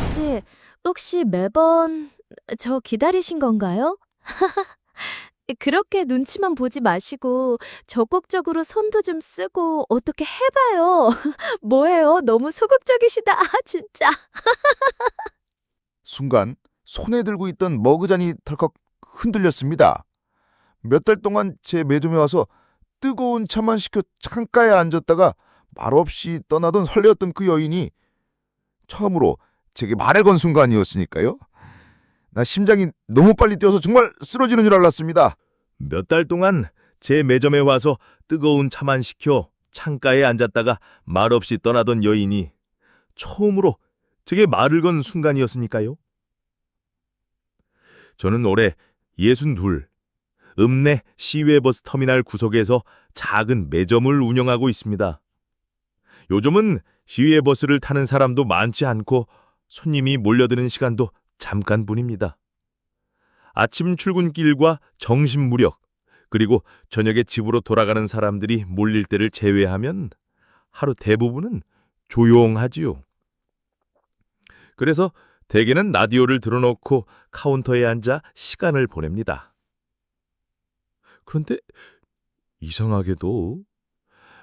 아저씨, 혹시 매번 저 기다리신 건가요? 그렇게 눈치만 보지 마시고 적극적으로 손도 좀 쓰고 어떻게 해봐요. 뭐예요? 너무 소극적이시다. 진짜. 순간 손에 들고 있던 머그잔이 덜컥 흔들렸습니다. 몇 달 동안 제 매점에 와서 뜨거운 차만 시켜 창가에 앉았다가 말없이 떠나던 설레었던 그 여인이 처음으로 제게 말을 건 순간이었으니까요. 나 심장이 너무 빨리 뛰어서 정말 쓰러지는 줄 알았습니다. 몇 달 동안 제 매점에 와서 뜨거운 차만 시켜 창가에 앉았다가 말없이 떠나던 여인이 처음으로 제게 말을 건 순간이었으니까요. 저는 올해 62, 읍내 시외버스 터미널 구석에서 작은 매점을 운영하고 있습니다. 요즘은 시외버스를 타는 사람도 많지 않고 손님이 몰려드는 시간도 잠깐뿐입니다. 아침 출근길과 점심 무렵, 그리고 저녁에 집으로 돌아가는 사람들이 몰릴 때를 제외하면 하루 대부분은 조용하지요. 그래서 대개는 라디오를 틀어놓고 카운터에 앉아 시간을 보냅니다. 그런데 이상하게도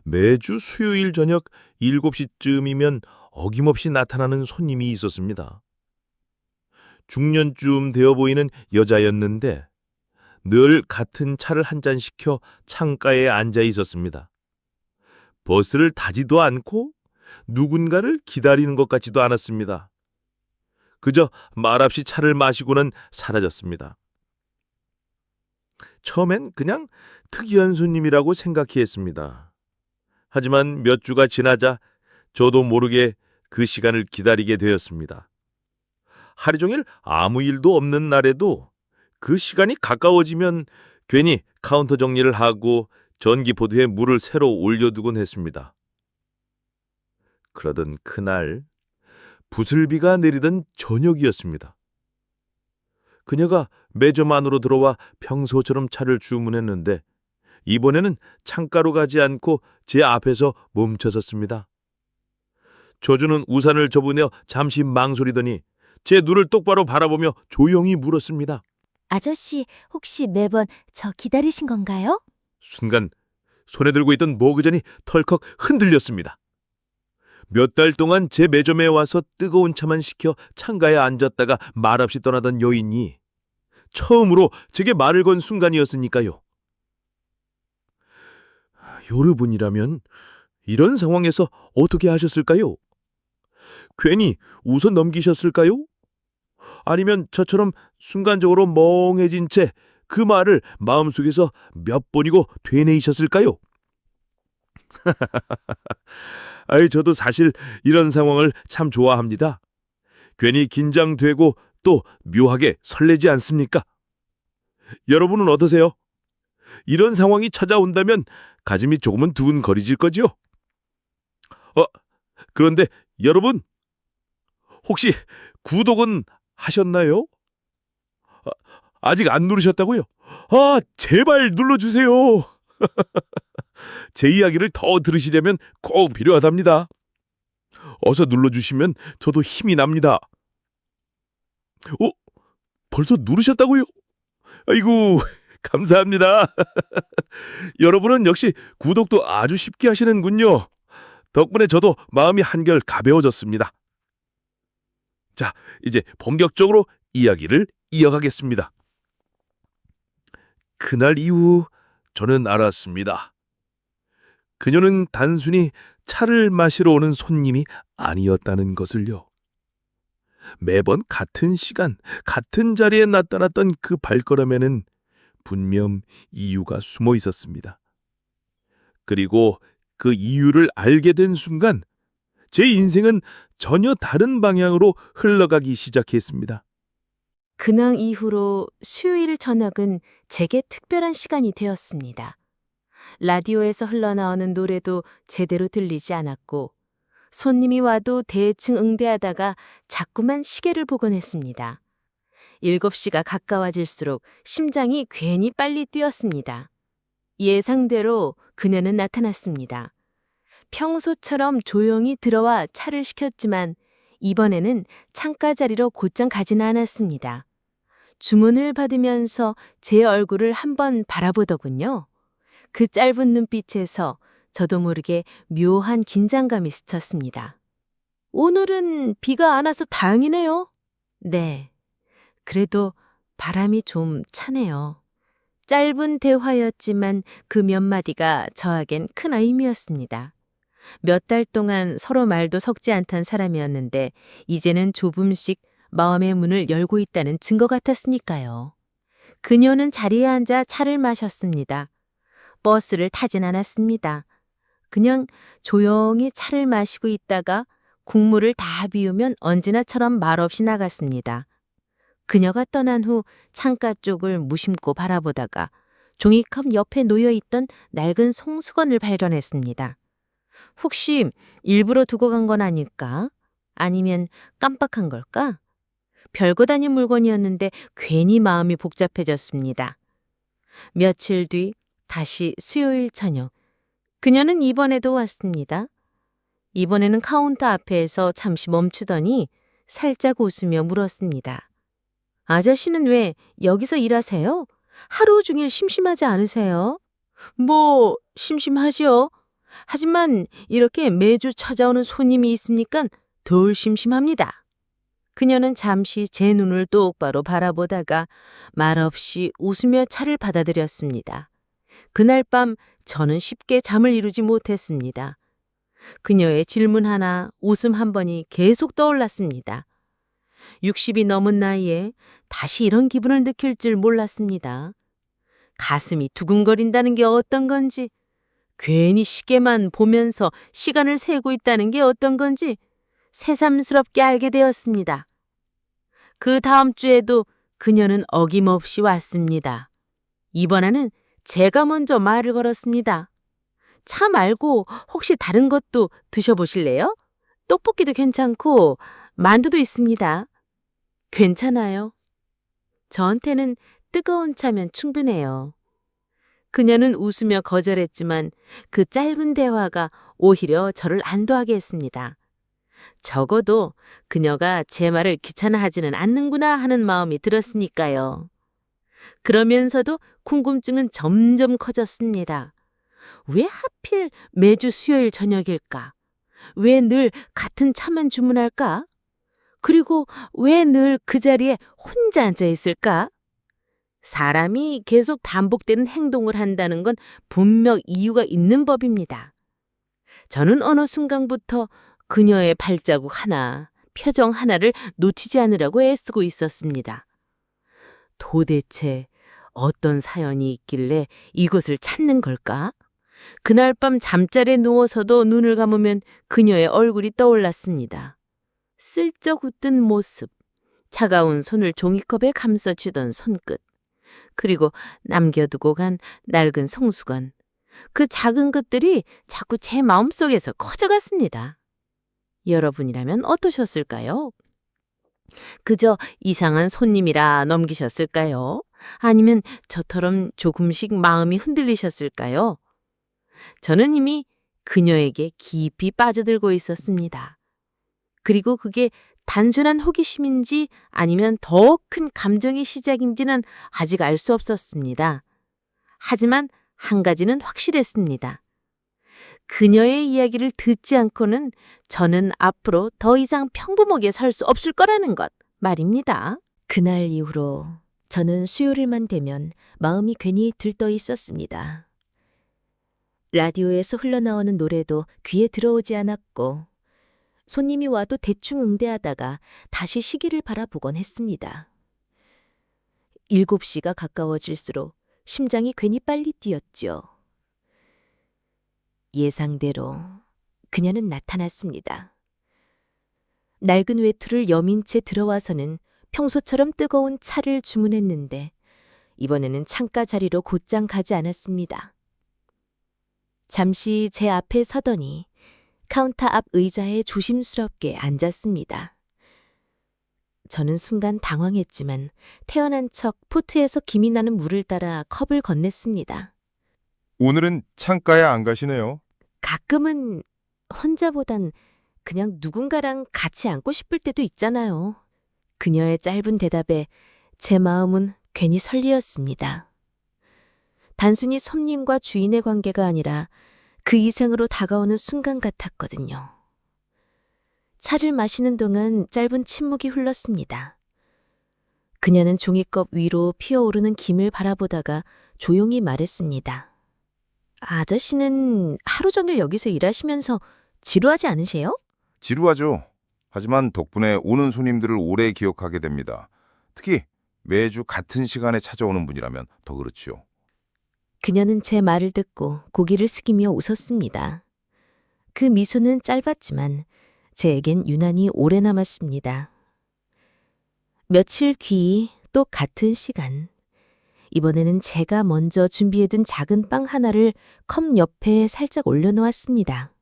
매주 수요일 저녁 7시쯤이면 어김없이 나타나는 손님이 있었습니다. 중년쯤 되어 보이는 여자였는데 늘 같은 차를 한 잔 시켜 창가에 앉아 있었습니다. 버스를 타지도 않고 누군가를 기다리는 것 같지도 않았습니다. 그저 말없이 차를 마시고는 사라졌습니다. 처음엔 그냥 특이한 손님이라고 생각했습니다. 하지만 몇 주가 지나자 저도 모르게 그 시간을 기다리게 되었습니다. 하루 종일 아무 일도 없는 날에도 그 시간이 가까워지면 괜히 카운터 정리를 하고 전기포트에 물을 새로 올려두곤 했습니다. 그러던 그날 부슬비가 내리던 저녁이었습니다. 그녀가 매점 안으로 들어와 평소처럼 차를 주문했는데 이번에는 창가로 가지 않고 제 앞에서 멈춰섰습니다. 저주는 우산을 접으며 잠시 망설이더니 제 눈을 똑바로 바라보며 조용히 물었습니다. 아저씨, 혹시 매번 저 기다리신 건가요? 순간 손에 들고 있던 머그잔이 털컥 흔들렸습니다. 몇 달 동안 제 매점에 와서 뜨거운 차만 시켜 창가에 앉았다가 말없이 떠나던 여인이 처음으로 제게 말을 건 순간이었으니까요. 여러분이라면 이런 상황에서 어떻게 하셨을까요? 괜히 웃어 넘기셨을까요? 아니면 저처럼 순간적으로 멍해진 채 그 말을 마음속에서 몇 번이고 되뇌이셨을까요? 저도 사실 이런 상황을 참 좋아합니다. 괜히 긴장되고 또 묘하게 설레지 않습니까? 여러분은 어떠세요? 이런 상황이 찾아온다면 가슴이 조금은 두근거리질 거지요? 그런데 여러분, 혹시 구독은 하셨나요? 아직 안 누르셨다고요? 제발 눌러주세요. 제 이야기를 더 들으시려면 꼭 필요하답니다. 어서 눌러주시면 저도 힘이 납니다. 벌써 누르셨다고요? 아이고, 감사합니다. 여러분은 역시 구독도 아주 쉽게 하시는군요. 덕분에 저도 마음이 한결 가벼워졌습니다. 자, 이제 본격적으로 이야기를 이어가겠습니다. 그날 이후 저는 알았습니다. 그녀는 단순히 차를 마시러 오는 손님이 아니었다는 것을요. 매번 같은 시간, 같은 자리에 나타났던 그 발걸음에는 분명 이유가 숨어 있었습니다. 그리고 그 이유를 알게 된 순간 제 인생은 전혀 다른 방향으로 흘러가기 시작했습니다. 그날 이후로 수요일 저녁은 제게 특별한 시간이 되었습니다. 라디오에서 흘러나오는 노래도 제대로 들리지 않았고 손님이 와도 대충 응대하다가 자꾸만 시계를 보곤 했습니다. 7시가 가까워질수록 심장이 괜히 빨리 뛰었습니다. 예상대로 그녀는 나타났습니다. 평소처럼 조용히 들어와 차를 시켰지만 이번에는 창가 자리로 곧장 가지는 않았습니다. 주문을 받으면서 제 얼굴을 한번 바라보더군요. 그 짧은 눈빛에서 저도 모르게 묘한 긴장감이 스쳤습니다. 오늘은 비가 안 와서 다행이네요. 네. 그래도 바람이 좀 차네요. 짧은 대화였지만 그 몇 마디가 저에겐 큰 의미였습니다. 몇 달 동안 서로 말도 섞지 않던 사람이었는데 이제는 조금씩 마음의 문을 열고 있다는 증거 같았으니까요. 그녀는 자리에 앉아 차를 마셨습니다. 버스를 타진 않았습니다. 그냥 조용히 차를 마시고 있다가 국물을 다 비우면 언제나처럼 말없이 나갔습니다. 그녀가 떠난 후 창가 쪽을 무심코 바라보다가 종이컵 옆에 놓여있던 낡은 송수건을 발견했습니다. 혹시 일부러 두고 간 건 아닐까? 아니면 깜빡한 걸까? 별것 아닌 물건이었는데 괜히 마음이 복잡해졌습니다. 며칠 뒤 다시 수요일 저녁. 그녀는 이번에도 왔습니다. 이번에는 카운터 앞에서 잠시 멈추더니 살짝 웃으며 물었습니다. 아저씨는 왜 여기서 일하세요? 하루 종일 심심하지 않으세요? 뭐 심심하죠. 하지만 이렇게 매주 찾아오는 손님이 있으니까 덜 심심합니다. 그녀는 잠시 제 눈을 똑바로 바라보다가 말없이 웃으며 차를 받아들였습니다. 그날 밤 저는 쉽게 잠을 이루지 못했습니다. 그녀의 질문 하나, 웃음 한 번이 계속 떠올랐습니다. 60이 넘은 나이에 다시 이런 기분을 느낄 줄 몰랐습니다. 가슴이 두근거린다는 게 어떤 건지, 괜히 시계만 보면서 시간을 세고 있다는 게 어떤 건지 새삼스럽게 알게 되었습니다. 그 다음 주에도 그녀는 어김없이 왔습니다. 이번에는 제가 먼저 말을 걸었습니다. 차 말고 혹시 다른 것도 드셔보실래요? 떡볶이도 괜찮고 만두도 있습니다. 괜찮아요. 저한테는 뜨거운 차면 충분해요. 그녀는 웃으며 거절했지만 그 짧은 대화가 오히려 저를 안도하게 했습니다. 적어도 그녀가 제 말을 귀찮아하지는 않는구나 하는 마음이 들었으니까요. 그러면서도 궁금증은 점점 커졌습니다. 왜 하필 매주 수요일 저녁일까? 왜 늘 같은 차만 주문할까? 그리고 왜 늘 그 자리에 혼자 앉아 있을까? 사람이 계속 반복되는 행동을 한다는 건 분명 이유가 있는 법입니다. 저는 어느 순간부터 그녀의 발자국 하나, 표정 하나를 놓치지 않으려고 애쓰고 있었습니다. 도대체 어떤 사연이 있길래 이곳을 찾는 걸까? 그날 밤 잠자리에 누워서도 눈을 감으면 그녀의 얼굴이 떠올랐습니다. 슬쩍 웃던 모습, 차가운 손을 종이컵에 감싸쥐던 손끝, 그리고 남겨두고 간 낡은 송수건. 그 작은 것들이 자꾸 제 마음속에서 커져갔습니다. 여러분이라면 어떠셨을까요? 그저 이상한 손님이라 넘기셨을까요? 아니면 저처럼 조금씩 마음이 흔들리셨을까요? 저는 이미 그녀에게 깊이 빠져들고 있었습니다. 그리고 그게 단순한 호기심인지 아니면 더 큰 감정의 시작인지는 아직 알 수 없었습니다. 하지만 한 가지는 확실했습니다. 그녀의 이야기를 듣지 않고는 저는 앞으로 더 이상 평범하게 살 수 없을 거라는 것 말입니다. 그날 이후로 저는 수요일만 되면 마음이 괜히 들떠 있었습니다. 라디오에서 흘러나오는 노래도 귀에 들어오지 않았고 손님이 와도 대충 응대하다가 다시 시기를 바라보곤 했습니다. 7시가 가까워질수록 심장이 괜히 빨리 뛰었죠. 예상대로 그녀는 나타났습니다. 낡은 외투를 여민 채 들어와서는 평소처럼 뜨거운 차를 주문했는데 이번에는 창가 자리로 곧장 가지 않았습니다. 잠시 제 앞에 서더니 카운터 앞 의자에 조심스럽게 앉았습니다. 저는 순간 당황했지만 태연한 척 포트에서 김이 나는 물을 따라 컵을 건넸습니다. 오늘은 창가에 안 가시네요. 가끔은 혼자보단 그냥 누군가랑 같이 앉고 싶을 때도 있잖아요. 그녀의 짧은 대답에 제 마음은 괜히 설레었습니다. 단순히 손님과 주인의 관계가 아니라 그 이상으로 다가오는 순간 같았거든요. 차를 마시는 동안 짧은 침묵이 흘렀습니다. 그녀는 종이컵 위로 피어오르는 김을 바라보다가 조용히 말했습니다. 아저씨는 하루 종일 여기서 일하시면서 지루하지 않으세요? 지루하죠. 하지만 덕분에 오는 손님들을 오래 기억하게 됩니다. 특히 매주 같은 시간에 찾아오는 분이라면 더 그렇지요. 그녀는 제 말을 듣고 고개를 숙이며 웃었습니다. 그 미소는 짧았지만 제겐 유난히 오래 남았습니다. 며칠 뒤 또 같은 시간. 이번에는 제가 먼저 준비해둔 작은 빵 하나를 컵 옆에 살짝 올려놓았습니다.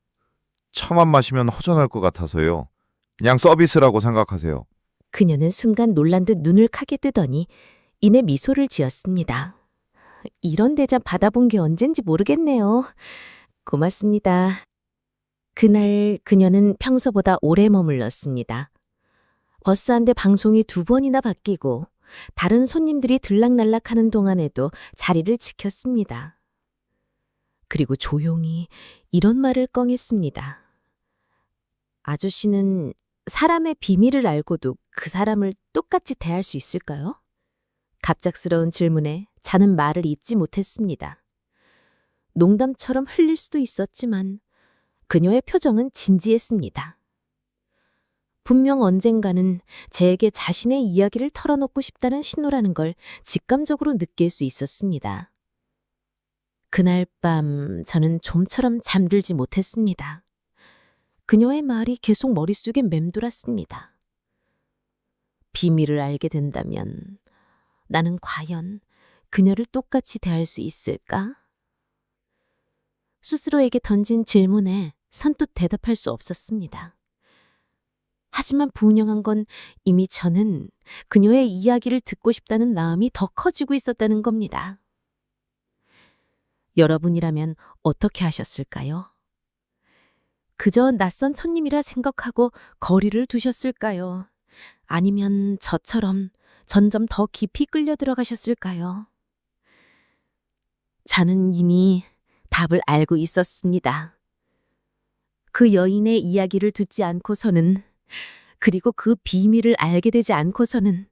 차만 마시면 허전할 것 같아서요. 그냥 서비스라고 생각하세요. 그녀는 순간 놀란 듯 눈을 크게 뜨더니 이내 미소를 지었습니다. 이런 대접 받아본 게 언젠지 모르겠네요. 고맙습니다. 그날 그녀는 평소보다 오래 머물렀습니다. 버스 한 대 방송이 2번이나 바뀌고 다른 손님들이 들락날락하는 동안에도 자리를 지켰습니다. 그리고 조용히 이런 말을 꺼냈습니다. 아저씨는 사람의 비밀을 알고도 그 사람을 똑같이 대할 수 있을까요? 갑작스러운 질문에 저는 말을 잇지 못했습니다. 농담처럼 흘릴 수도 있었지만 그녀의 표정은 진지했습니다. 분명 언젠가는 제게 자신의 이야기를 털어놓고 싶다는 신호라는 걸 직감적으로 느낄 수 있었습니다. 그날 밤 저는 좀처럼 잠들지 못했습니다. 그녀의 말이 계속 머릿속에 맴돌았습니다. 비밀을 알게 된다면 나는 과연 그녀를 똑같이 대할 수 있을까? 스스로에게 던진 질문에 선뜻 대답할 수 없었습니다. 하지만 분명한 건 이미 저는 그녀의 이야기를 듣고 싶다는 마음이 더 커지고 있었다는 겁니다. 여러분이라면 어떻게 하셨을까요? 그저 낯선 손님이라 생각하고 거리를 두셨을까요? 아니면 저처럼 점점 더 깊이 끌려 들어가셨을까요? 저는 이미 답을 알고 있었습니다. 그 여인의 이야기를 듣지 않고서는, 그리고 그 비밀을 알게 되지 않고서는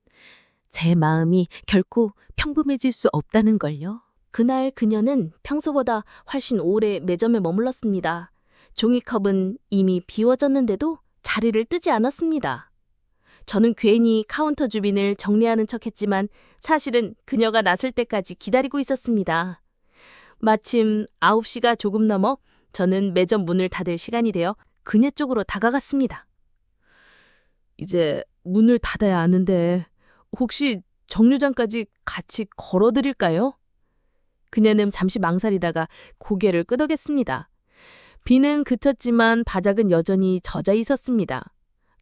제 마음이 결코 평범해질 수 없다는 걸요. 그날 그녀는 평소보다 훨씬 오래 매점에 머물렀습니다. 종이컵은 이미 비워졌는데도 자리를 뜨지 않았습니다. 저는 괜히 카운터 주빈을 정리하는 척했지만 사실은 그녀가 나설 때까지 기다리고 있었습니다. 마침 9시가 조금 넘어 저는 매점 문을 닫을 시간이 되어 그녀 쪽으로 다가갔습니다. 이제 문을 닫아야 하는데 혹시 정류장까지 같이 걸어드릴까요? 그녀는 잠시 망설이다가 고개를 끄덕였습니다. 비는 그쳤지만 바닥은 여전히 젖어 있었습니다.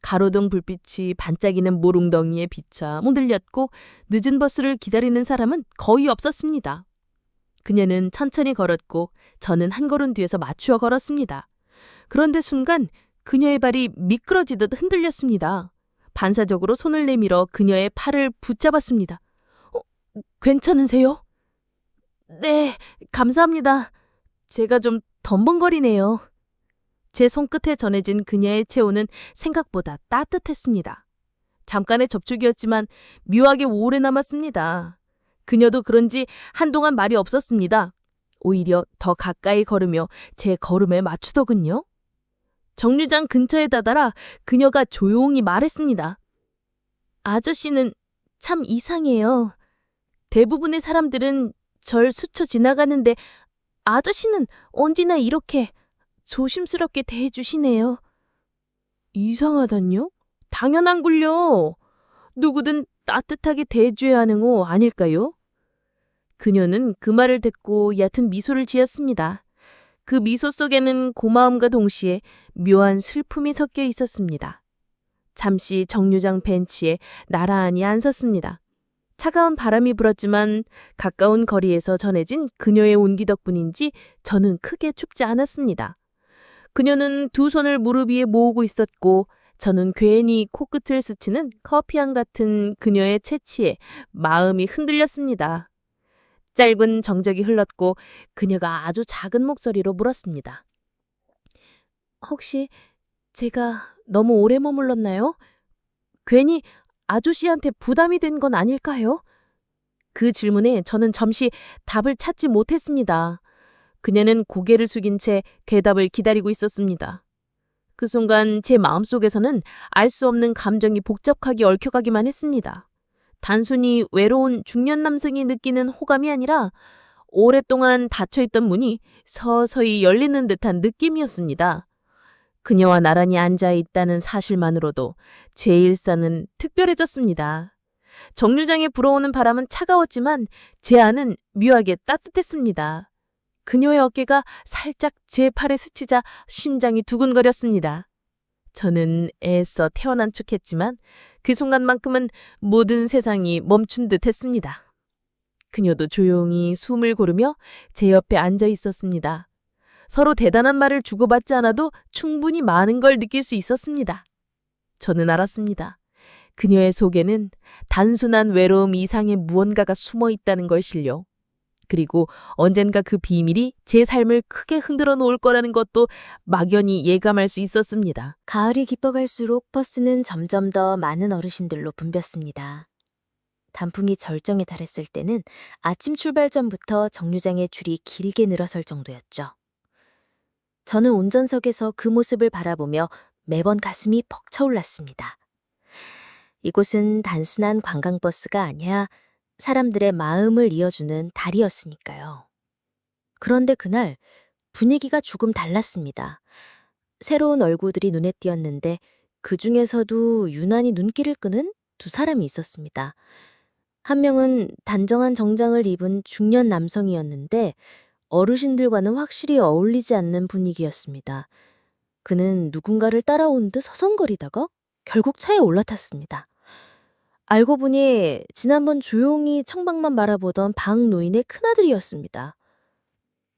가로등 불빛이 반짝이는 모롱덩이에 비쳐 문들렸고 늦은 버스를 기다리는 사람은 거의 없었습니다. 그녀는 천천히 걸었고 저는 한 걸음 뒤에서 맞추어 걸었습니다. 그런데 순간 그녀의 발이 미끄러지듯 흔들렸습니다. 반사적으로 손을 내밀어 그녀의 팔을 붙잡았습니다. 괜찮으세요? 네, 감사합니다. 제가 좀 덤벙거리네요. 제 손끝에 전해진 그녀의 체온은 생각보다 따뜻했습니다. 잠깐의 접촉이었지만 묘하게 오래 남았습니다. 그녀도 그런지 한동안 말이 없었습니다. 오히려 더 가까이 걸으며 제 걸음에 맞추더군요. 정류장 근처에 다다라 그녀가 조용히 말했습니다. 아저씨는 참 이상해요. 대부분의 사람들은 절 스쳐 지나가는데 아저씨는 언제나 이렇게 조심스럽게 대해주시네요. 이상하단요? 당연한걸요. 누구든 따뜻하게 대해줘야 하는 거 아닐까요? 그녀는 그 말을 듣고 얕은 미소를 지었습니다. 그 미소 속에는 고마움과 동시에 묘한 슬픔이 섞여 있었습니다. 잠시 정류장 벤치에 나란히 앉았습니다. 차가운 바람이 불었지만 가까운 거리에서 전해진 그녀의 온기 덕분인지 저는 크게 춥지 않았습니다. 그녀는 두 손을 무릎 위에 모으고 있었고 저는 괜히 코끝을 스치는 커피향 같은 그녀의 채취에 마음이 흔들렸습니다. 짧은 정적이 흘렀고 그녀가 아주 작은 목소리로 물었습니다. 혹시 제가 너무 오래 머물렀나요? 괜히 아저씨한테 부담이 된 건 아닐까요? 그 질문에 저는 잠시 답을 찾지 못했습니다. 그녀는 고개를 숙인 채 대답을 기다리고 있었습니다. 그 순간 제 마음속에서는 알 수 없는 감정이 복잡하게 얽혀가기만 했습니다. 단순히 외로운 중년 남성이 느끼는 호감이 아니라 오랫동안 닫혀있던 문이 서서히 열리는 듯한 느낌이었습니다. 그녀와 나란히 앉아있다는 사실만으로도 제 일상은 특별해졌습니다. 정류장에 불어오는 바람은 차가웠지만 제 안은 묘하게 따뜻했습니다. 그녀의 어깨가 살짝 제 팔에 스치자 심장이 두근거렸습니다. 저는 애써 태어난 척했지만 그 순간만큼은 모든 세상이 멈춘 듯 했습니다. 그녀도 조용히 숨을 고르며 제 옆에 앉아 있었습니다. 서로 대단한 말을 주고받지 않아도 충분히 많은 걸 느낄 수 있었습니다. 저는 알았습니다. 그녀의 속에는 단순한 외로움 이상의 무언가가 숨어 있다는 것을요. 그리고 언젠가 그 비밀이 제 삶을 크게 흔들어 놓을 거라는 것도 막연히 예감할 수 있었습니다. 가을이 깊어갈수록 버스는 점점 더 많은 어르신들로 붐볐습니다. 단풍이 절정에 달했을 때는 아침 출발 전부터 정류장에 줄이 길게 늘어설 정도였죠. 저는 운전석에서 그 모습을 바라보며 매번 가슴이 벅차올랐습니다. 이곳은 단순한 관광버스가 아니라 사람들의 마음을 이어주는 다리였으니까요. 그런데 그날 분위기가 조금 달랐습니다. 새로운 얼굴들이 눈에 띄었는데 그 중에서도 유난히 눈길을 끄는 두 사람이 있었습니다. 한 명은 단정한 정장을 입은 중년 남성이었는데 어르신들과는 확실히 어울리지 않는 분위기였습니다. 그는 누군가를 따라온 듯 서성거리다가 결국 차에 올라탔습니다. 알고 보니 지난번 조용히 청방만 바라보던 박 노인의 큰아들이었습니다.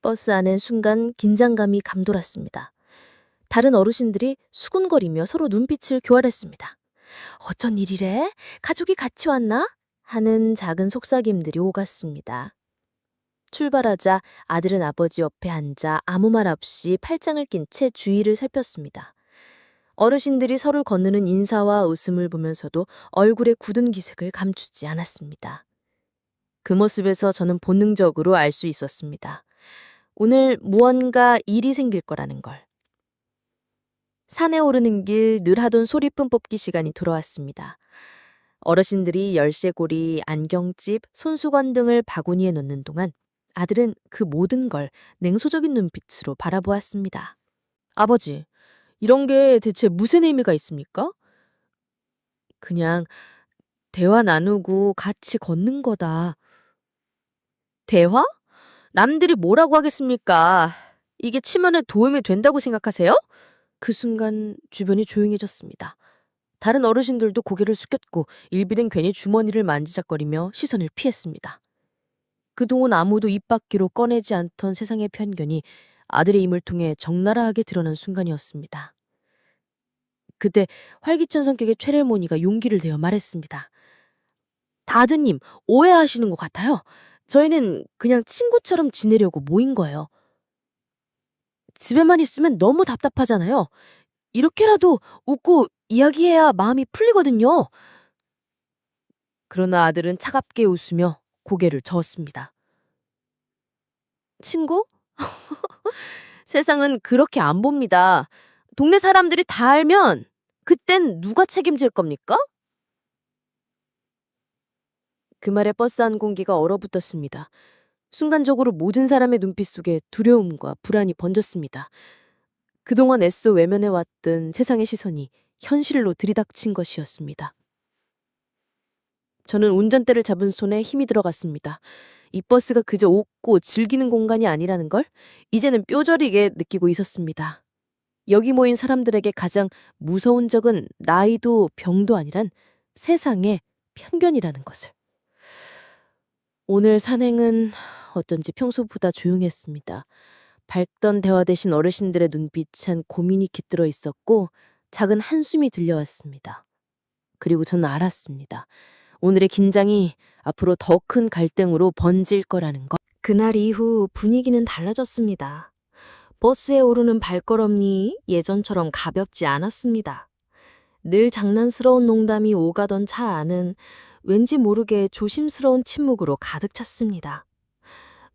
버스 안엔 순간 긴장감이 감돌았습니다. 다른 어르신들이 수군거리며 서로 눈빛을 교환했습니다. 어쩐 일이래? 가족이 같이 왔나? 하는 작은 속삭임들이 오갔습니다. 출발하자 아들은 아버지 옆에 앉아 아무 말 없이 팔짱을 낀 채 주위를 살폈습니다. 어르신들이 서로를 건네는 인사와 웃음을 보면서도 얼굴의 굳은 기색을 감추지 않았습니다. 그 모습에서 저는 본능적으로 알 수 있었습니다. 오늘 무언가 일이 생길 거라는 걸. 산에 오르는 길 늘 하던 소리품 뽑기 시간이 돌아왔습니다. 어르신들이 열쇠고리, 안경집, 손수건 등을 바구니에 넣는 동안 아들은 그 모든 걸 냉소적인 눈빛으로 바라보았습니다. 아버지, 이런 게 대체 무슨 의미가 있습니까? 그냥 대화 나누고 같이 걷는 거다. 대화? 남들이 뭐라고 하겠습니까? 이게 치면에 도움이 된다고 생각하세요? 그 순간 주변이 조용해졌습니다. 다른 어르신들도 고개를 숙였고 일비는 괜히 주머니를 만지작거리며 시선을 피했습니다. 그동안 아무도 입 밖으로 꺼내지 않던 세상의 편견이 아들의 힘을 통해 적나라하게 드러난 순간이었습니다. 그때 활기찬 성격의 최렐모니가 용기를 내어 말했습니다. 다드님, 오해하시는 것 같아요. 저희는 그냥 친구처럼 지내려고 모인 거예요. 집에만 있으면 너무 답답하잖아요. 이렇게라도 웃고 이야기해야 마음이 풀리거든요. 그러나 아들은 차갑게 웃으며 고개를 저었습니다. 친구? 세상은 그렇게 안 봅니다. 동네 사람들이 다 알면 그땐 누가 책임질 겁니까? 그 말에 버스 안 공기가 얼어붙었습니다. 순간적으로 모든 사람의 눈빛 속에 두려움과 불안이 번졌습니다. 그동안 애써 외면해왔던 세상의 시선이 현실로 들이닥친 것이었습니다. 저는 운전대를 잡은 손에 힘이 들어갔습니다. 이 버스가 그저 웃고 즐기는 공간이 아니라는 걸 이제는 뼈저리게 느끼고 있었습니다. 여기 모인 사람들에게 가장 무서운 적은 나이도 병도 아니란 세상의 편견이라는 것을. 오늘 산행은 어쩐지 평소보다 조용했습니다. 밝던 대화 대신 어르신들의 눈빛엔 고민이 깃들어 있었고 작은 한숨이 들려왔습니다. 그리고 저는 알았습니다. 오늘의 긴장이 앞으로 더 큰 갈등으로 번질 거라는 것. 그날 이후 분위기는 달라졌습니다. 버스에 오르는 발걸음이 예전처럼 가볍지 않았습니다. 늘 장난스러운 농담이 오가던 차 안은 왠지 모르게 조심스러운 침묵으로 가득 찼습니다.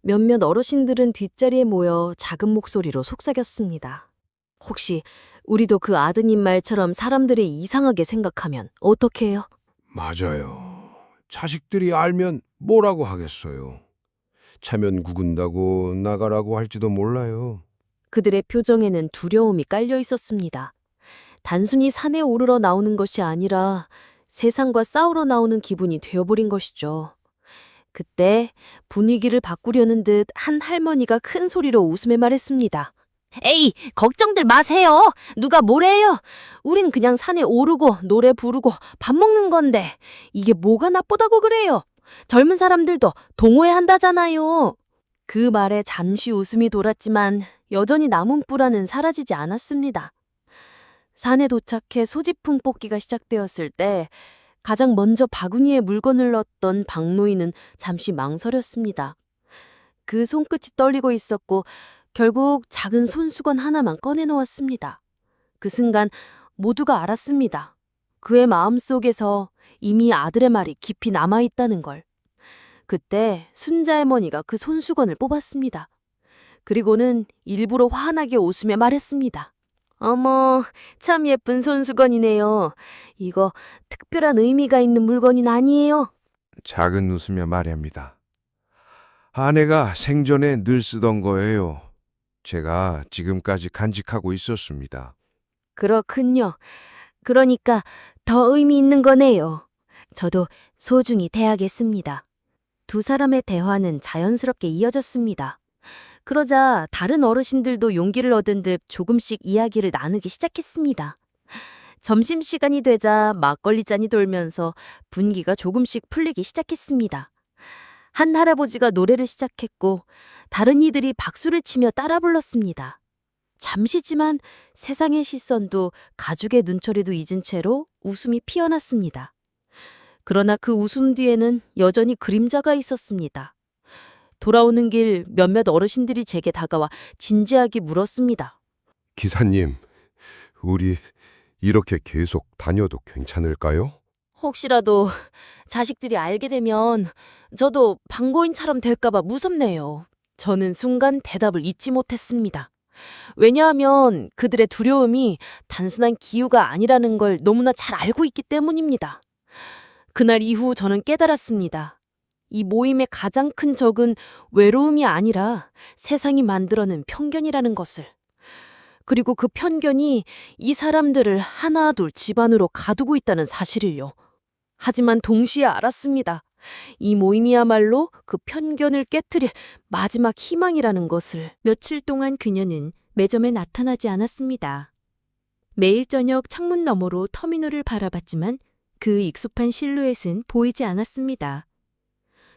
몇몇 어르신들은 뒷자리에 모여 작은 목소리로 속삭였습니다. 혹시 우리도 그 아드님 말처럼 사람들이 이상하게 생각하면 어떻게 해요? 맞아요. 자식들이 알면 뭐라고 하겠어요. 차면 구근다고 나가라고 할지도 몰라요. 그들의 표정에는 두려움이 깔려 있었습니다. 단순히 산에 오르러 나오는 것이 아니라 세상과 싸우러 나오는 기분이 되어버린 것이죠. 그때 분위기를 바꾸려는 듯 한 할머니가 큰 소리로 웃으며 말했습니다. 에이, 걱정들 마세요. 누가 뭐래요? 우린 그냥 산에 오르고 노래 부르고 밥 먹는 건데 이게 뭐가 나쁘다고 그래요? 젊은 사람들도 동호회 한다잖아요. 그 말에 잠시 웃음이 돌았지만 여전히 남은 불안은 사라지지 않았습니다. 산에 도착해 소지품 뽑기가 시작되었을 때 가장 먼저 바구니에 물건을 넣었던 박노인은 잠시 망설였습니다. 그 손끝이 떨리고 있었고 결국 작은 손수건 하나만 꺼내놓았습니다. 그 순간 모두가 알았습니다. 그의 마음속에서 이미 아들의 말이 깊이 남아있다는 걸. 그때 순자할머니가 그 손수건을 뽑았습니다. 그리고는 일부러 환하게 웃으며 말했습니다. 어머, 참 예쁜 손수건이네요. 이거 특별한 의미가 있는 물건은 아니에요. 작은 웃으며 말합니다. 아내가 생전에 늘 쓰던 거예요. 제가 지금까지 간직하고 있었습니다. 그렇군요. 그러니까 더 의미 있는 거네요. 저도 소중히 대하겠습니다. 두 사람의 대화는 자연스럽게 이어졌습니다. 그러자 다른 어르신들도 용기를 얻은 듯 조금씩 이야기를 나누기 시작했습니다. 점심시간이 되자 막걸리 잔이 돌면서 분위기가 조금씩 풀리기 시작했습니다. 한 할아버지가 노래를 시작했고 다른 이들이 박수를 치며 따라 불렀습니다. 잠시지만 세상의 시선도 가족의 눈초리도 잊은 채로 웃음이 피어났습니다. 그러나 그 웃음 뒤에는 여전히 그림자가 있었습니다. 돌아오는 길 몇몇 어르신들이 제게 다가와 진지하게 물었습니다. 기사님, 우리 이렇게 계속 다녀도 괜찮을까요? 혹시라도 자식들이 알게 되면 저도 방고인처럼 될까봐 무섭네요. 저는 순간 대답을 잊지 못했습니다. 왜냐하면 그들의 두려움이 단순한 기우가 아니라는 걸 너무나 잘 알고 있기 때문입니다. 그날 이후 저는 깨달았습니다. 이 모임의 가장 큰 적은 외로움이 아니라 세상이 만들어낸 편견이라는 것을. 그리고 그 편견이 이 사람들을 하나둘 집안으로 가두고 있다는 사실을요. 하지만 동시에 알았습니다. 이 모임이야말로 그 편견을 깨트릴 마지막 희망이라는 것을. 며칠 동안 그녀는 매점에 나타나지 않았습니다. 매일 저녁 창문 너머로 터미널을 바라봤지만 그 익숙한 실루엣은 보이지 않았습니다.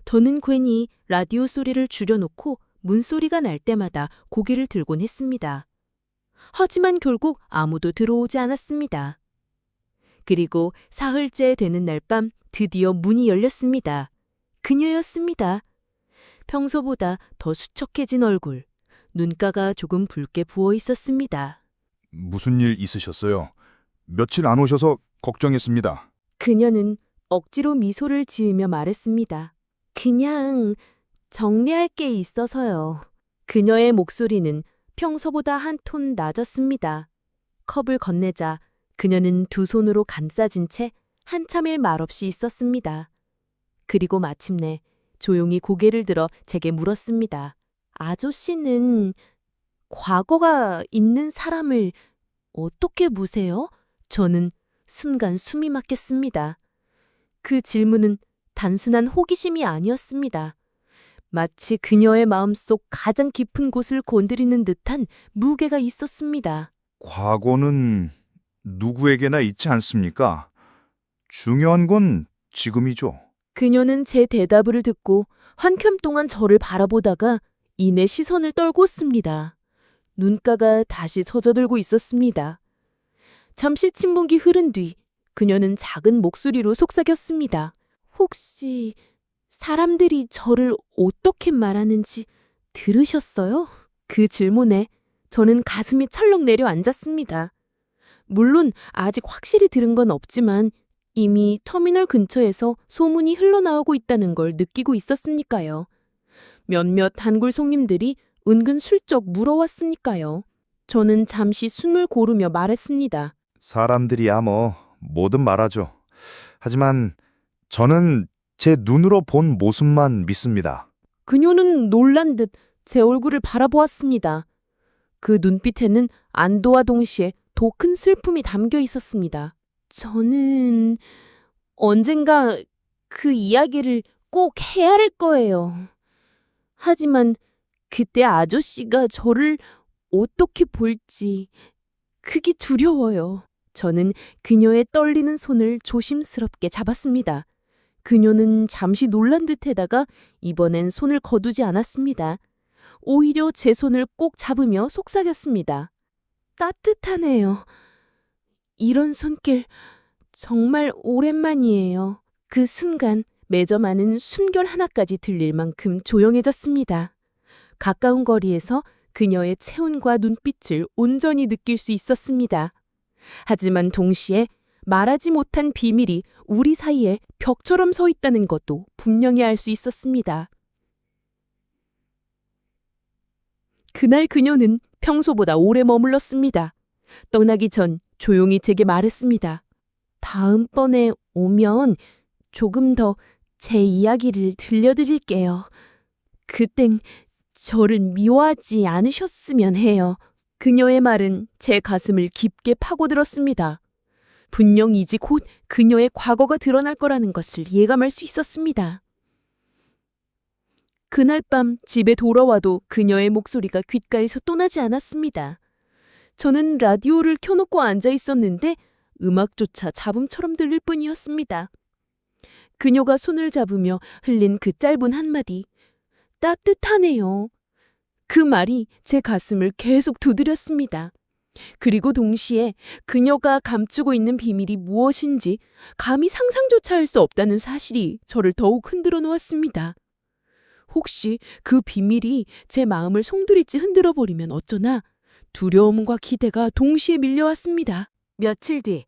저는 괜히 라디오 소리를 줄여놓고 문소리가 날 때마다 고개를 들곤 했습니다. 하지만 결국 아무도 들어오지 않았습니다. 그리고 사흘째 되는 날 밤 드디어 문이 열렸습니다. 그녀였습니다. 평소보다 더 수척해진 얼굴, 눈가가 조금 붉게 부어 있었습니다. 무슨 일 있으셨어요? 며칠 안 오셔서 걱정했습니다. 그녀는 억지로 미소를 지으며 말했습니다. 그냥 정리할 게 있어서요. 그녀의 목소리는 평소보다 한 톤 낮았습니다. 컵을 건네자 그녀는 두 손으로 감싸진 채 한참일 말없이 있었습니다. 그리고 마침내 조용히 고개를 들어 제게 물었습니다. 아저씨는 과거가 있는 사람을 어떻게 보세요? 저는 순간 숨이 막혔습니다. 그 질문은 단순한 호기심이 아니었습니다. 마치 그녀의 마음속 가장 깊은 곳을 건드리는 듯한 무게가 있었습니다. 과거는 누구에게나 있지 않습니까? 중요한 건 지금이죠. 그녀는 제 대답을 듣고 한참 동안 저를 바라보다가 이내 시선을 떨궜습니다. 눈가가 다시 젖어들고 있었습니다. 잠시 침묵이 흐른 뒤 그녀는 작은 목소리로 속삭였습니다. 혹시 사람들이 저를 어떻게 말하는지 들으셨어요? 그 질문에 저는 가슴이 철렁 내려앉았습니다. 물론 아직 확실히 들은 건 없지만 이미 터미널 근처에서 소문이 흘러나오고 있다는 걸 느끼고 있었으니까요. 몇몇 단골 손님들이 은근슬쩍 물어왔으니까요. 저는 잠시 숨을 고르며 말했습니다. 사람들이야 뭐든 말하죠. 하지만 저는 제 눈으로 본 모습만 믿습니다. 그녀는 놀란 듯 제 얼굴을 바라보았습니다. 그 눈빛에는 안도와 동시에 더 큰 슬픔이 담겨 있었습니다. 저는 언젠가 그 이야기를 꼭 해야 할 거예요. 하지만 그때 아저씨가 저를 어떻게 볼지 그게 두려워요. 저는 그녀의 떨리는 손을 조심스럽게 잡았습니다. 그녀는 잠시 놀란 듯해다가 이번엔 손을 거두지 않았습니다. 오히려 제 손을 꼭 잡으며 속삭였습니다. 따뜻하네요. 이런 손길 정말 오랜만이에요. 그 순간 매점하는 숨결 하나까지 들릴 만큼 조용해졌습니다. 가까운 거리에서 그녀의 체온과 눈빛을 온전히 느낄 수 있었습니다. 하지만 동시에 말하지 못한 비밀이 우리 사이에 벽처럼 서 있다는 것도 분명히 알 수 있었습니다. 그날 그녀는 평소보다 오래 머물렀습니다. 떠나기 전 조용히 제게 말했습니다. 다음번에 오면 조금 더 제 이야기를 들려드릴게요. 그땐 저를 미워하지 않으셨으면 해요. 그녀의 말은 제 가슴을 깊게 파고들었습니다. 분명 이제 곧 그녀의 과거가 드러날 거라는 것을 예감할 수 있었습니다. 그날 밤 집에 돌아와도 그녀의 목소리가 귓가에서 떠나지 않았습니다. 저는 라디오를 켜놓고 앉아 있었는데 음악조차 잡음처럼 들릴 뿐이었습니다. 그녀가 손을 잡으며 흘린 그 짧은 한마디, 따뜻하네요. 그 말이 제 가슴을 계속 두드렸습니다. 그리고 동시에 그녀가 감추고 있는 비밀이 무엇인지 감히 상상조차 할 수 없다는 사실이 저를 더욱 흔들어 놓았습니다. 혹시 그 비밀이 제 마음을 송두리째 흔들어 버리면 어쩌나 두려움과 기대가 동시에 밀려왔습니다. 며칠 뒤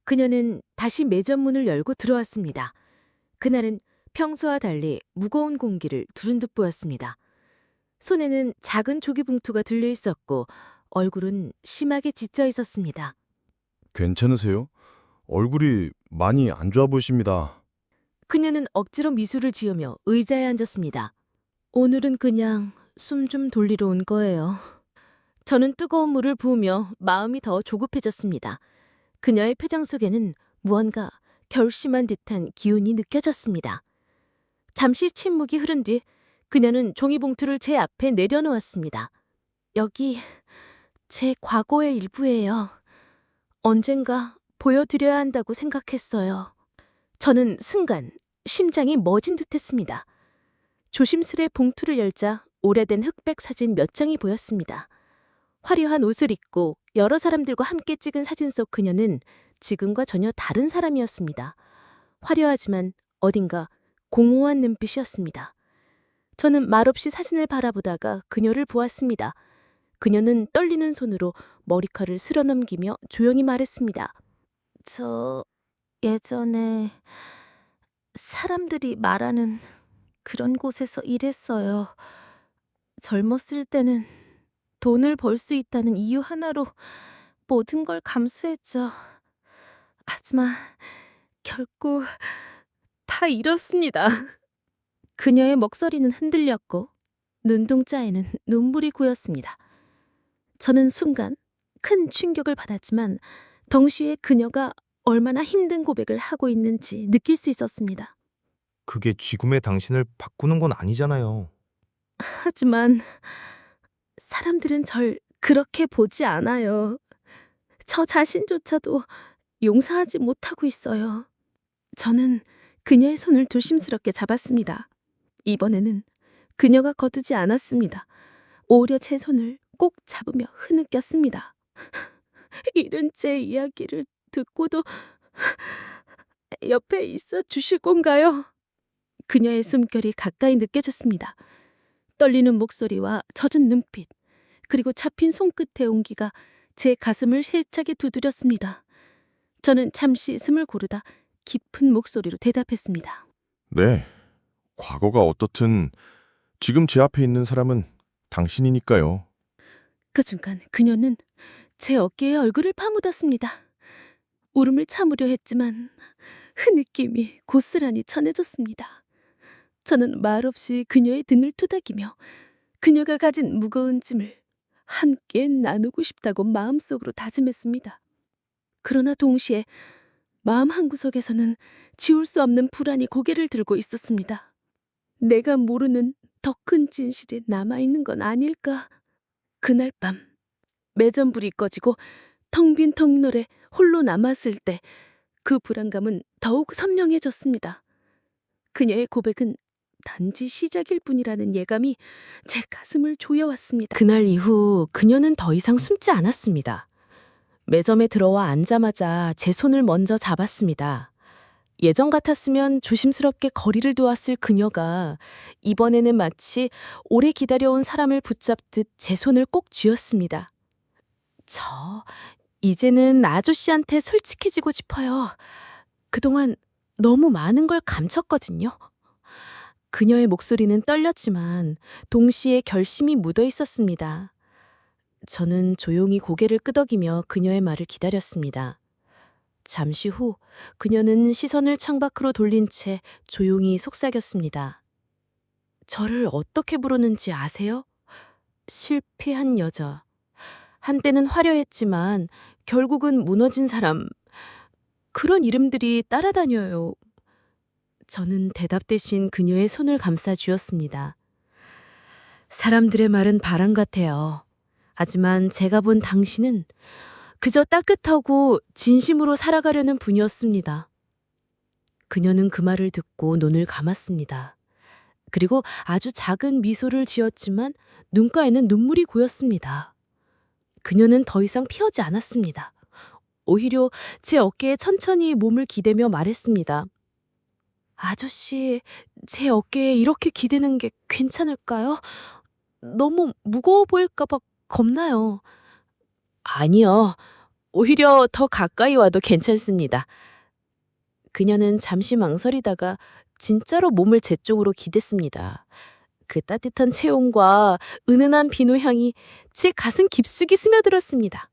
그녀는 다시 매점 문을 열고 들어왔습니다. 그날은 평소와 달리 무거운 공기를 두른듯 보였습니다. 손에는 작은 조기 봉투가 들려 있었고 얼굴은 심하게 지쳐 있었습니다. 괜찮으세요? 얼굴이 많이 안 좋아 보이십니다. 그녀는 억지로 미소를 지으며 의자에 앉았습니다. 오늘은 그냥 숨 좀 돌리러 온 거예요. 저는 뜨거운 물을 부으며 마음이 더 조급해졌습니다. 그녀의 표정 속에는 무언가 결심한 듯한 기운이 느껴졌습니다. 잠시 침묵이 흐른 뒤 그녀는 종이봉투를 제 앞에 내려놓았습니다. 여기 제 과거의 일부예요. 언젠가 보여드려야 한다고 생각했어요. 저는 순간 심장이 멎은 듯했습니다. 조심스레 봉투를 열자 오래된 흑백 사진 몇 장이 보였습니다. 화려한 옷을 입고 여러 사람들과 함께 찍은 사진 속 그녀는 지금과 전혀 다른 사람이었습니다. 화려하지만 어딘가 공허한 눈빛이었습니다. 저는 말없이 사진을 바라보다가 그녀를 보았습니다. 그녀는 떨리는 손으로 머리카락을 쓸어넘기며 조용히 말했습니다. 저 예전에 사람들이 말하는 그런 곳에서 일했어요. 젊었을 때는 돈을 벌 수 있다는 이유 하나로 모든 걸 감수했죠. 하지만 결국 다 잃었습니다. 그녀의 목소리는 흔들렸고 눈동자에는 눈물이 고였습니다. 저는 순간 큰 충격을 받았지만 동시에 그녀가 얼마나 힘든 고백을 하고 있는지 느낄 수 있었습니다. 그게 지금의 당신을 바꾸는 건 아니잖아요. 하지만 사람들은 절 그렇게 보지 않아요. 저 자신조차도 용서하지 못하고 있어요. 저는 그녀의 손을 조심스럽게 잡았습니다. 이번에는 그녀가 거두지 않았습니다. 오히려 제 손을 꼭 잡으며 흐느꼈습니다. 이런 제 이야기를 듣고도 옆에 있어 주실 건가요? 그녀의 숨결이 가까이 느껴졌습니다. 떨리는 목소리와 젖은 눈빛, 그리고 잡힌 손끝의 온기가 제 가슴을 세차게 두드렸습니다. 저는 잠시 숨을 고르다 깊은 목소리로 대답했습니다. 네, 과거가 어떻든 지금 제 앞에 있는 사람은 당신이니까요. 그 순간 그녀는 제 어깨에 얼굴을 파묻었습니다. 울음을 참으려 했지만 흐느낌이 고스란히 전해졌습니다. 저는 말없이 그녀의 등을 토닥이며 그녀가 가진 무거운 짐을 함께 나누고 싶다고 마음속으로 다짐했습니다. 그러나 동시에 마음 한구석에서는 지울 수 없는 불안이 고개를 들고 있었습니다. 내가 모르는 더 큰 진실이 남아있는 건 아닐까. 그날 밤 매점 불이 꺼지고 텅 빈 터미널에 홀로 남았을 때 그 불안감은 더욱 선명해졌습니다. 그녀의 고백은 단지 시작일 뿐이라는 예감이 제 가슴을 조여왔습니다. 그날 이후 그녀는 더 이상 숨지 않았습니다. 매점에 들어와 앉자마자 제 손을 먼저 잡았습니다. 예전 같았으면 조심스럽게 거리를 두었을 그녀가 이번에는 마치 오래 기다려온 사람을 붙잡듯 제 손을 꼭 쥐었습니다. 저 이제는 아저씨한테 솔직해지고 싶어요. 그동안 너무 많은 걸 감췄거든요. 그녀의 목소리는 떨렸지만 동시에 결심이 묻어 있었습니다. 저는 조용히 고개를 끄덕이며 그녀의 말을 기다렸습니다. 잠시 후 그녀는 시선을 창밖으로 돌린 채 조용히 속삭였습니다. 저를 어떻게 부르는지 아세요? 실패한 여자. 한때는 화려했지만 결국은 무너진 사람. 그런 이름들이 따라다녀요. 저는 대답 대신 그녀의 손을 감싸 쥐었습니다. 사람들의 말은 바람 같아요. 하지만 제가 본 당신은 그저 따뜻하고 진심으로 살아가려는 분이었습니다. 그녀는 그 말을 듣고 눈을 감았습니다. 그리고 아주 작은 미소를 지었지만 눈가에는 눈물이 고였습니다. 그녀는 더 이상 피하지 않았습니다. 오히려 제 어깨에 천천히 몸을 기대며 말했습니다. 아저씨, 제 어깨에 이렇게 기대는 게 괜찮을까요? 너무 무거워 보일까봐 겁나요. 아니요. 오히려 더 가까이 와도 괜찮습니다. 그녀는 잠시 망설이다가 진짜로 몸을 제 쪽으로 기댔습니다. 그 따뜻한 체온과 은은한 비누 향이 제 가슴 깊숙이 스며들었습니다.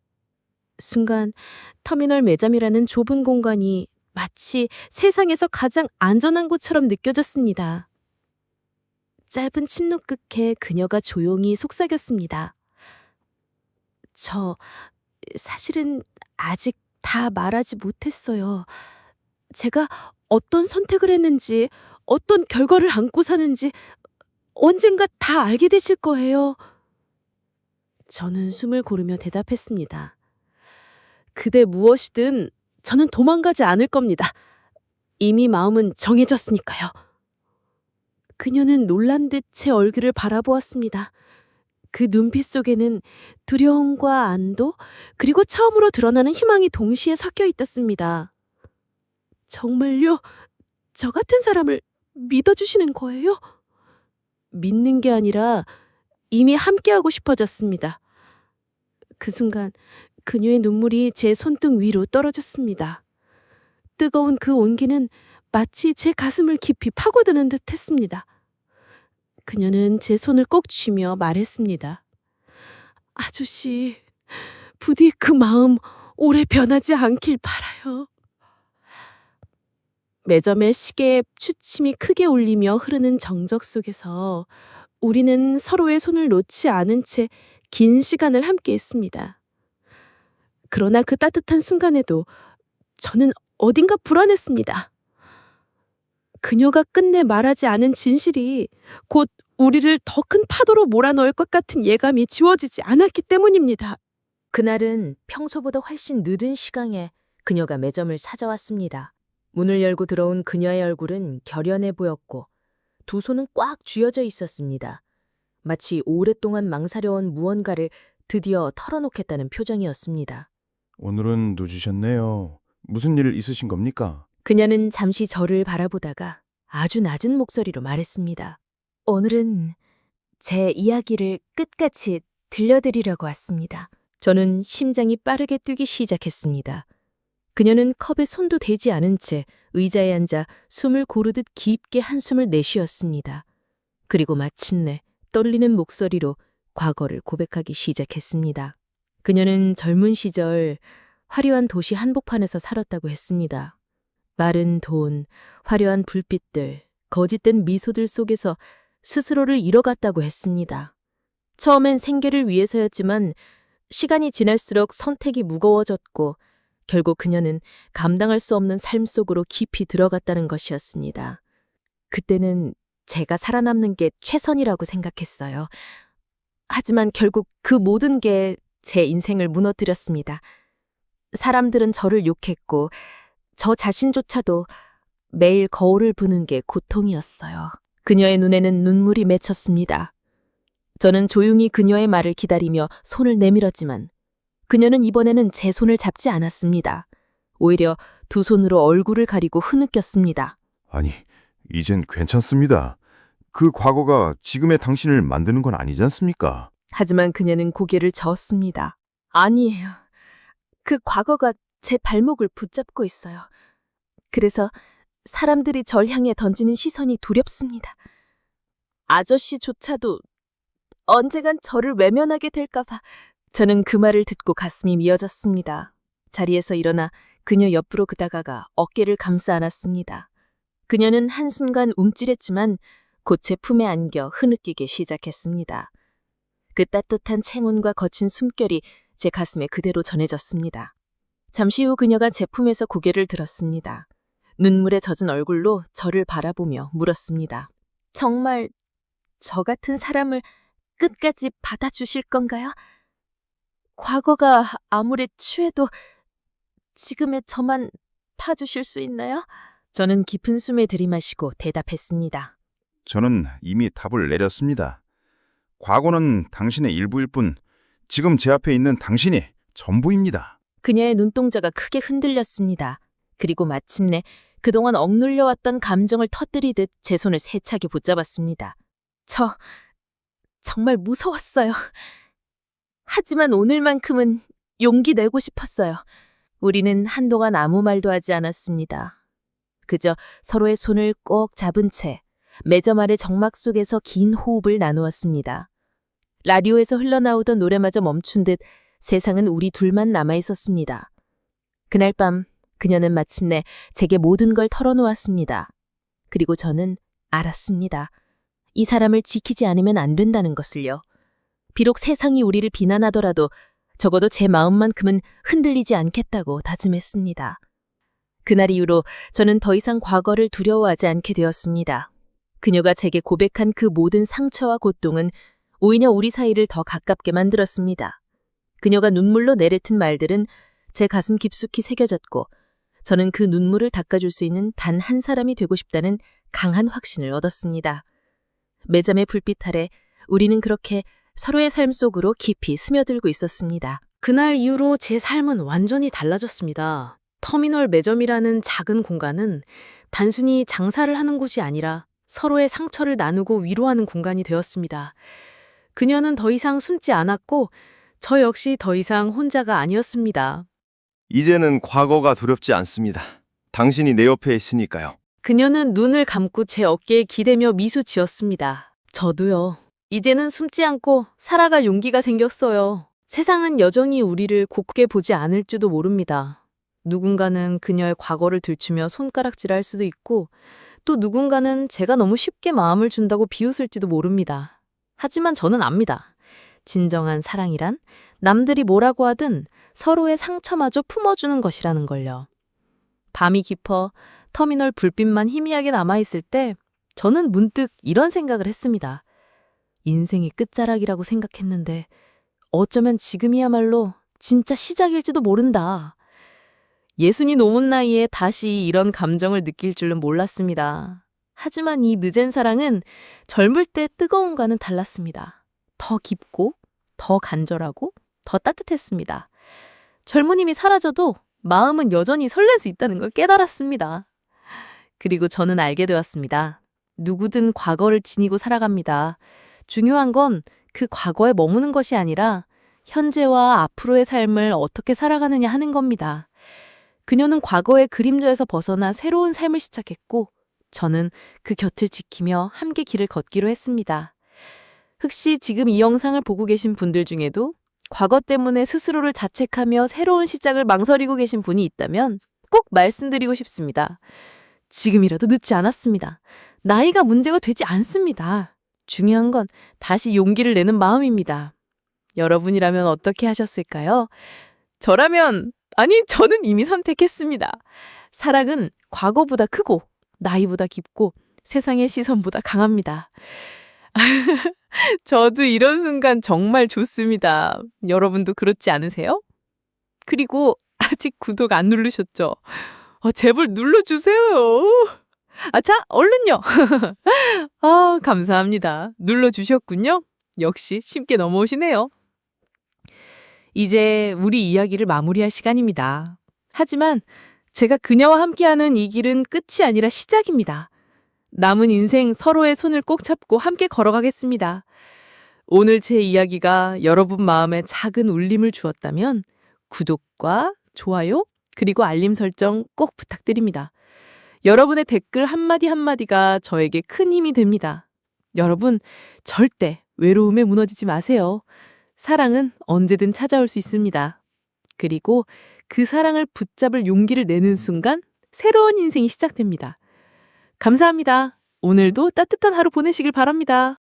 순간 터미널 매점이라는 좁은 공간이 마치 세상에서 가장 안전한 곳처럼 느껴졌습니다. 짧은 침묵 끝에 그녀가 조용히 속삭였습니다. 저 사실은 아직 다 말하지 못했어요. 제가 어떤 선택을 했는지, 어떤 결과를 안고 사는지 언젠가 다 알게 되실 거예요. 저는 숨을 고르며 대답했습니다. 그대 무엇이든 저는 도망가지 않을 겁니다. 이미 마음은 정해졌으니까요. 그녀는 놀란 듯 제 얼굴을 바라보았습니다. 그 눈빛 속에는 두려움과 안도, 그리고 처음으로 드러나는 희망이 동시에 섞여 있었습니다. 정말요? 저 같은 사람을 믿어주시는 거예요? 믿는 게 아니라 이미 함께하고 싶어졌습니다. 그 순간 그녀의 눈물이 제 손등 위로 떨어졌습니다. 뜨거운 그 온기는 마치 제 가슴을 깊이 파고드는 듯 했습니다. 그녀는 제 손을 꼭 쥐며 말했습니다. 아저씨, 부디 그 마음 오래 변하지 않길 바라요. 매점의 시계에 추침이 크게 울리며 흐르는 정적 속에서 우리는 서로의 손을 놓지 않은 채 긴 시간을 함께 했습니다. 그러나 그 따뜻한 순간에도 저는 어딘가 불안했습니다. 그녀가 끝내 말하지 않은 진실이 곧 우리를 더 큰 파도로 몰아넣을 것 같은 예감이 지워지지 않았기 때문입니다. 그날은 평소보다 훨씬 늦은 시간에 그녀가 매점을 찾아왔습니다. 문을 열고 들어온 그녀의 얼굴은 결연해 보였고 두 손은 꽉 쥐어져 있었습니다. 마치 오랫동안 망사려온 무언가를 드디어 털어놓겠다는 표정이었습니다. 오늘은 늦으셨네요. 무슨 일 있으신 겁니까? 그녀는 잠시 저를 바라보다가 아주 낮은 목소리로 말했습니다. 오늘은 제 이야기를 끝까지 들려드리려고 왔습니다. 저는 심장이 빠르게 뛰기 시작했습니다. 그녀는 컵에 손도 대지 않은 채 의자에 앉아 숨을 고르듯 깊게 한숨을 내쉬었습니다. 그리고 마침내 떨리는 목소리로 과거를 고백하기 시작했습니다. 그녀는 젊은 시절 화려한 도시 한복판에서 살았다고 했습니다. 마른 돈, 화려한 불빛들, 거짓된 미소들 속에서 스스로를 잃어갔다고 했습니다. 처음엔 생계를 위해서였지만 시간이 지날수록 선택이 무거워졌고 결국 그녀는 감당할 수 없는 삶 속으로 깊이 들어갔다는 것이었습니다. 그때는 제가 살아남는 게 최선이라고 생각했어요. 하지만 결국 그 모든 게 제 인생을 무너뜨렸습니다. 사람들은 저를 욕했고 저 자신조차도 매일 거울을 보는 게 고통이었어요. 그녀의 눈에는 눈물이 맺혔습니다. 저는 조용히 그녀의 말을 기다리며 손을 내밀었지만 그녀는 이번에는 제 손을 잡지 않았습니다. 오히려 두 손으로 얼굴을 가리고 흐느꼈습니다. 아니, 이젠 괜찮습니다. 그 과거가 지금의 당신을 만드는 건 아니지 않습니까? 하지만 그녀는 고개를 저었습니다. 아니에요. 그 과거가 제 발목을 붙잡고 있어요. 그래서 사람들이 절 향해 던지는 시선이 두렵습니다. 아저씨조차도 언젠간 저를 외면하게 될까봐. 저는 그 말을 듣고 가슴이 미어졌습니다. 자리에서 일어나 그녀 옆으로 다가가 어깨를 감싸 안았습니다. 그녀는 한순간 움찔했지만 곧 제 품에 안겨 흐느끼기 시작했습니다. 그 따뜻한 체온과 거친 숨결이 제 가슴에 그대로 전해졌습니다. 잠시 후 그녀가 제 품에서 고개를 들었습니다. 눈물에 젖은 얼굴로 저를 바라보며 물었습니다. 정말 저 같은 사람을 끝까지 받아주실 건가요? 과거가 아무리 추해도 지금의 저만 봐주실 수 있나요? 저는 깊은 숨에 들이마시고 대답했습니다. 저는 이미 답을 내렸습니다. 과거는 당신의 일부일 뿐 지금 제 앞에 있는 당신이 전부입니다. 그녀의 눈동자가 크게 흔들렸습니다. 그리고 마침내 그동안 억눌려왔던 감정을 터뜨리듯 제 손을 세차게 붙잡았습니다. 저 정말 무서웠어요. 하지만 오늘만큼은 용기 내고 싶었어요. 우리는 한동안 아무 말도 하지 않았습니다. 그저 서로의 손을 꼭 잡은 채 매점 아래 정막 속에서 긴 호흡을 나누었습니다. 라디오에서 흘러나오던 노래마저 멈춘 듯 세상은 우리 둘만 남아 있었습니다. 그날 밤 그녀는 마침내 제게 모든 걸 털어놓았습니다. 그리고 저는 알았습니다. 이 사람을 지키지 않으면 안 된다는 것을요. 비록 세상이 우리를 비난하더라도 적어도 제 마음만큼은 흔들리지 않겠다고 다짐했습니다. 그날 이후로 저는 더 이상 과거를 두려워하지 않게 되었습니다. 그녀가 제게 고백한 그 모든 상처와 고통은 오히려 우리 사이를 더 가깝게 만들었습니다. 그녀가 눈물로 내뱉은 말들은 제 가슴 깊숙이 새겨졌고 저는 그 눈물을 닦아줄 수 있는 단 한 사람이 되고 싶다는 강한 확신을 얻었습니다. 매점의 불빛 아래 우리는 그렇게 서로의 삶 속으로 깊이 스며들고 있었습니다. 그날 이후로 제 삶은 완전히 달라졌습니다. 터미널 매점이라는 작은 공간은 단순히 장사를 하는 곳이 아니라 서로의 상처를 나누고 위로하는 공간이 되었습니다. 그녀는 더 이상 숨지 않았고 저 역시 더 이상 혼자가 아니었습니다. 이제는 과거가 두렵지 않습니다. 당신이 내 옆에 있으니까요. 그녀는 눈을 감고 제 어깨에 기대며 미소 지었습니다. 저도요. 이제는 숨지 않고 살아갈 용기가 생겼어요. 세상은 여전히 우리를 곱게 보지 않을지도 모릅니다. 누군가는 그녀의 과거를 들추며 손가락질할 수도 있고 또 누군가는 제가 너무 쉽게 마음을 준다고 비웃을지도 모릅니다. 하지만 저는 압니다. 진정한 사랑이란 남들이 뭐라고 하든 서로의 상처마저 품어주는 것이라는 걸요. 밤이 깊어 터미널 불빛만 희미하게 남아있을 때 저는 문득 이런 생각을 했습니다. 인생이 끝자락이라고 생각했는데 어쩌면 지금이야말로 진짜 시작일지도 모른다. 예순이 넘은 나이에 다시 이런 감정을 느낄 줄은 몰랐습니다. 하지만 이 늦은 사랑은 젊을 때 뜨거움과는 달랐습니다. 더 깊고 더 간절하고 더 따뜻했습니다. 젊은 힘이 사라져도 마음은 여전히 설렐 수 있다는 걸 깨달았습니다. 그리고 저는 알게 되었습니다. 누구든 과거를 지니고 살아갑니다. 중요한 건 그 과거에 머무는 것이 아니라 현재와 앞으로의 삶을 어떻게 살아가느냐 하는 겁니다. 그녀는 과거의 그림자에서 벗어나 새로운 삶을 시작했고 저는 그 곁을 지키며 함께 길을 걷기로 했습니다. 혹시 지금 이 영상을 보고 계신 분들 중에도 과거 때문에 스스로를 자책하며 새로운 시작을 망설이고 계신 분이 있다면 꼭 말씀드리고 싶습니다. 지금이라도 늦지 않았습니다. 나이가 문제가 되지 않습니다. 중요한 건 다시 용기를 내는 마음입니다. 여러분이라면 어떻게 하셨을까요? 저는 이미 선택했습니다. 사랑은 과거보다 크고 나이보다 깊고 세상의 시선보다 강합니다. 저도 이런 순간 정말 좋습니다. 여러분도 그렇지 않으세요? 그리고 아직 구독 안 누르셨죠? 제발 눌러주세요. 자, 얼른요. 감사합니다. 눌러주셨군요. 역시 쉽게 넘어오시네요. 이제 우리 이야기를 마무리할 시간입니다. 하지만 제가 그녀와 함께하는 이 길은 끝이 아니라 시작입니다. 남은 인생 서로의 손을 꼭 잡고 함께 걸어가겠습니다. 오늘 제 이야기가 여러분 마음에 작은 울림을 주었다면 구독과 좋아요 그리고 알림 설정 꼭 부탁드립니다. 여러분의 댓글 한마디 한마디가 저에게 큰 힘이 됩니다. 여러분, 절대 외로움에 무너지지 마세요. 사랑은 언제든 찾아올 수 있습니다. 그리고 그 사랑을 붙잡을 용기를 내는 순간 새로운 인생이 시작됩니다. 감사합니다. 오늘도 따뜻한 하루 보내시길 바랍니다.